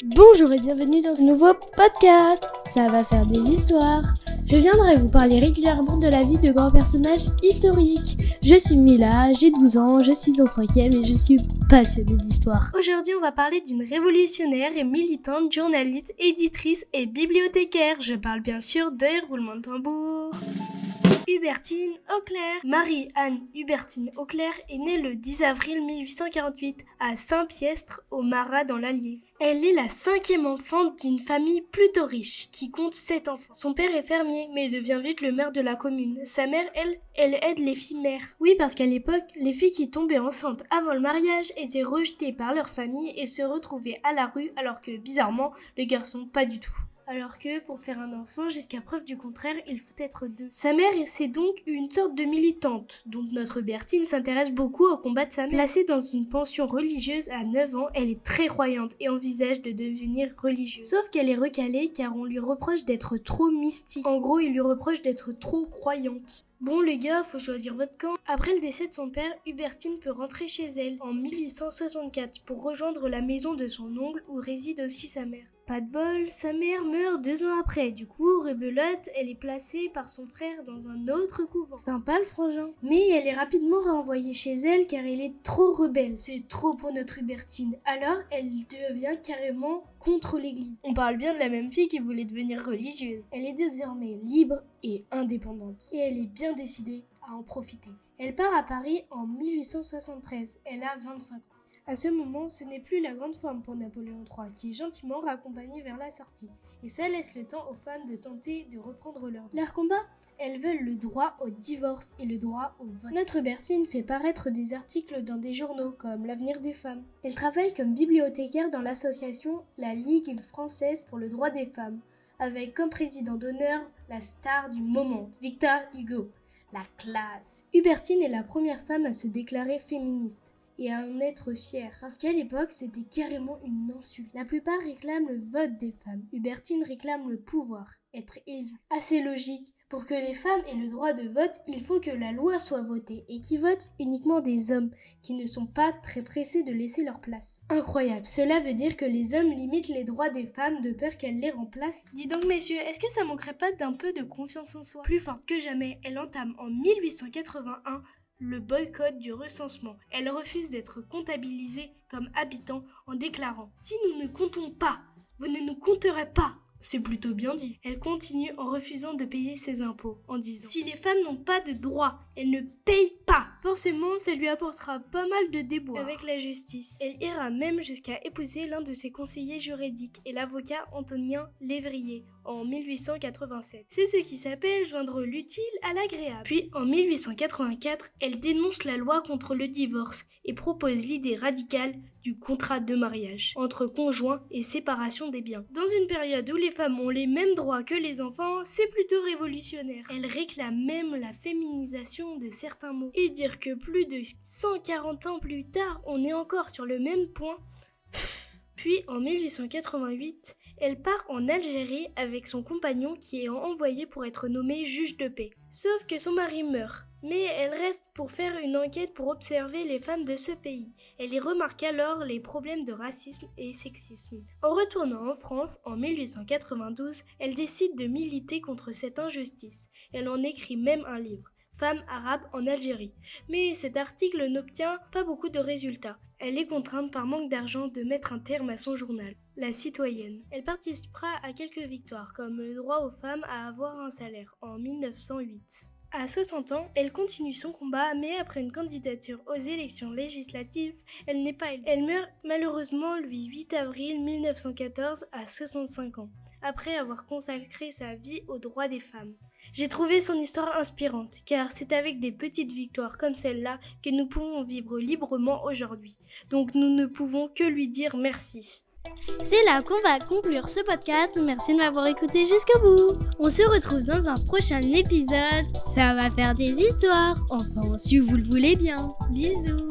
Bonjour et bienvenue dans ce nouveau podcast. Ça va faire des histoires. Je viendrai vous parler régulièrement de la vie de grands personnages historiques. Je suis Mila, j'ai 12 ans, je suis en 5e et je suis passionnée d'histoire. Aujourd'hui, on va parler d'une révolutionnaire et militante, journaliste, éditrice et bibliothécaire. Je parle bien sûr de roulement de tambour. Hubertine Auclair. Marie-Anne Hubertine Auclair est née le 10 avril 1848 à Saint-Piestre au Marat dans l'Allier. Elle est la 5e enfant d'une famille plutôt riche qui compte 7 enfants. Son père est fermier mais devient vite le maire de la commune. Sa mère, elle aide les filles mères. Oui, parce qu'à l'époque, les filles qui tombaient enceintes avant le mariage étaient rejetées par leur famille et se retrouvaient à la rue alors que bizarrement, les garçons pas du tout. Alors que pour faire un enfant, jusqu'à preuve du contraire, il faut être 2. Sa mère, c'est donc une sorte de militante, dont notre Bertine s'intéresse beaucoup au combat de sa mère. Placée dans une pension religieuse à 9 ans, elle est très croyante et envisage de devenir religieuse. Sauf qu'elle est recalée car on lui reproche d'être trop mystique. En gros, il lui reproche d'être trop croyante. Bon les gars, faut choisir votre camp. Après le décès de son père, Hubertine peut rentrer chez elle en 1864 pour rejoindre la maison de son oncle où réside aussi sa mère. Pas de bol, sa mère meurt 2 ans après. Du coup, rebelote, elle est placée par son frère dans un autre couvent. Sympa le frangin. Mais elle est rapidement renvoyée chez elle car elle est trop rebelle. C'est trop pour notre Hubertine. Alors, elle devient carrément contre l'église. On parle bien de la même fille qui voulait devenir religieuse. Elle est désormais libre et indépendante. Et elle est bien décidée à en profiter. Elle part à Paris en 1873. Elle a 25 ans. À ce moment, ce n'est plus la grande forme pour Napoléon III, qui est gentiment raccompagné vers la sortie. Et ça laisse le temps aux femmes de tenter de reprendre leur combat. Elles veulent le droit au divorce et le droit au vote. Notre Bertine fait paraître des articles dans des journaux comme l'Avenir des femmes. Elle travaille comme bibliothécaire dans l'association La Ligue française pour le droit des femmes, avec comme président d'honneur la star du moment, Victor Hugo. La classe. Hubertine est la première femme à se déclarer féministe et à en être fière, parce qu'à l'époque, c'était carrément une insulte. La plupart réclament le vote des femmes. Hubertine réclame le pouvoir, être élue. Assez logique. Pour que les femmes aient le droit de vote, il faut que la loi soit votée et qui votent uniquement des hommes qui ne sont pas très pressés de laisser leur place. Incroyable. Cela veut dire que les hommes limitent les droits des femmes de peur qu'elles les remplacent. Dis donc messieurs, est-ce que ça manquerait pas d'un peu de confiance en soi ? Plus forte que jamais, elle entame en 1881 le boycott du recensement. Elle refuse d'être comptabilisée comme habitant en déclarant « Si nous ne comptons pas, vous ne nous compterez pas ». C'est plutôt bien dit. Elle continue en refusant de payer ses impôts, en disant « Si les femmes n'ont pas de droits, elles ne payent pas ». Forcément, ça lui apportera pas mal de déboires avec la justice. Elle ira même jusqu'à épouser l'un de ses conseillers juridiques et l'avocat Antonien Lévrier en 1887. C'est ce qui s'appelle joindre l'utile à l'agréable. Puis en 1884, elle dénonce la loi contre le divorce et propose l'idée radicale du contrat de mariage entre conjoints et séparation des biens. Dans une période où les femmes ont les mêmes droits que les enfants, c'est plutôt révolutionnaire. Elle réclame même la féminisation de certains mots. Et dire que plus de 140 ans plus tard, on est encore sur le même point. Puis en 1888, elle part en Algérie avec son compagnon qui est envoyé pour être nommé juge de paix. Sauf que son mari meurt. Mais elle reste pour faire une enquête pour observer les femmes de ce pays. Elle y remarque alors les problèmes de racisme et sexisme. En retournant en France, en 1892, elle décide de militer contre cette injustice. Elle en écrit même un livre, Femmes arabes en Algérie. Mais cet article n'obtient pas beaucoup de résultats. Elle est contrainte par manque d'argent de mettre un terme à son journal, La Citoyenne. Elle participera à quelques victoires, comme le droit aux femmes à avoir un salaire, en 1908. À 60 ans, elle continue son combat, mais après une candidature aux élections législatives, elle n'est pas élue. Elle meurt malheureusement le 8 avril 1914 à 65 ans, après avoir consacré sa vie aux droits des femmes. J'ai trouvé son histoire inspirante, car c'est avec des petites victoires comme celle-là que nous pouvons vivre librement aujourd'hui. Donc nous ne pouvons que lui dire merci. C'est là qu'on va conclure ce podcast. Merci de m'avoir écouté jusqu'au bout. On se retrouve dans un prochain épisode. Ça va faire des histoires. Enfin, si vous le voulez bien. Bisous.